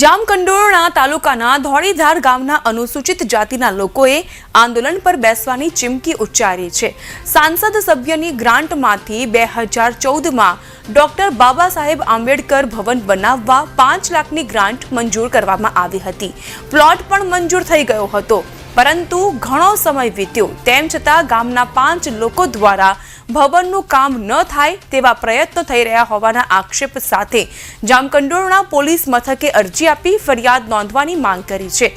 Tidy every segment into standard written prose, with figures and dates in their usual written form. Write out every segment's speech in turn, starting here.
જામકંડોરણા તાલુકાના ધોળીધાર ગામના અનુસૂચિત જાતિના લોકોએ આંદોલન પર બેસવાની ચીમકી ઉચ્ચારી છે। સાંસદ સભ્યની ગ્રાન્ટમાંથી 2014માં ડોક્ટર બાબા સાહેબ આંબેડકર ભવન બનાવવા 5 લાખની ગ્રાન્ટ મંજૂર કરવામાં આવી હતી। પ્લોટ પણ મંજૂર થઈ ગયો હતો, પરંતુ ઘણો સમય વીત્યો તેમ છતાં ગામના 5 લોકો દ્વારા ભવનનું કામ ન થાય તેવા પ્રયત્નો થઈ રહ્યા હોવાના આક્ષેપ સાથે જામકંડોરણા પોલીસ મથકે અરજી આપી ફરિયાદ નોંધવાની માંગ કરી છે।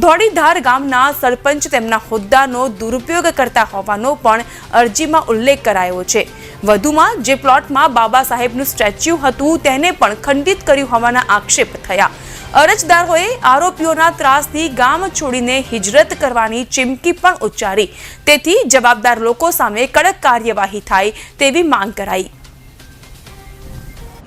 ધોળીધાર ગામના સરપંચ તેમના હોદ્દાનો દુરુપયોગ કરતા હોવાનો પણ અરજીમાં ઉલ્લેખ કરાયો છે। વધુમાં જે પ્લોટમાં બાબા સાહેબનું સ્ટેચ્યુ હતું તેને પણ ખંડિત કર્યું હોવાના આક્ષેપ થયા। અરજદારોએ આરોપીઓના ત્રાસથી ગામ છોડીને હિજરત કરવાની ચીમકી પણ ઉચ્ચારી, તેથી જવાબદાર લોકો સામે કડક કાર્યવાહી થાય તેવી માંગ કરાઈ।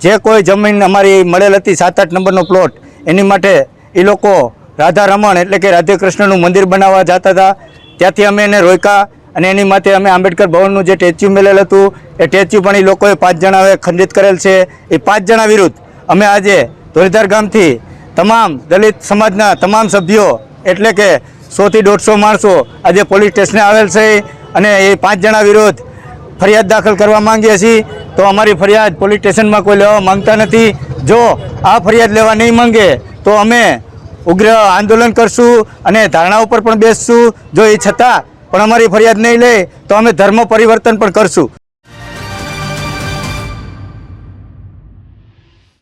જે કોઈ જમીન અમારી મળેલ હતી 7-8 નંબરનો પ્લોટ, એની માટે એ લોકો રાધા રમણ એટલે કે રાધે કૃષ્ણનું મંદિર બનાવવા જતા હતા। ત્યાંથી અમે એને રોક્યા અને એની માટે અમે આંબેડકર ભવનનું જે સ્ટેચ્યુ મેલેલ હતું એ સ્ટેચ્યુ પણ એ લોકોએ 5 જણાએ ખંડિત કરેલ છે। એ 5 જણા વિરુદ્ધ અમે આજે ધોળીધાર ગામથી તમામ દલિત સમાજના તમામ સભ્યો એટલે કે 100 થી 150 માણસો આજે પોલીસ સ્ટેશને આવેલ છે અને એ 5 જણા વિરુદ્ધ ફરિયાદ દાખલ કરવા માંગીએ છીએ। તો અમારી ફરિયાદ પોલીસ સ્ટેશનમાં કોઈ લેવા માંગતા નથી। જો આ ફરિયાદ લેવા નહીં માંગે તો અમે ઉગ્ર આંદોલન કરશું અને ધારણા ઉપર પણ બેસશું। જો એ છતાં પણ અમારી ફરિયાદ નહીં લે તો અમે ધર્મ પરિવર્તન પણ કરશું।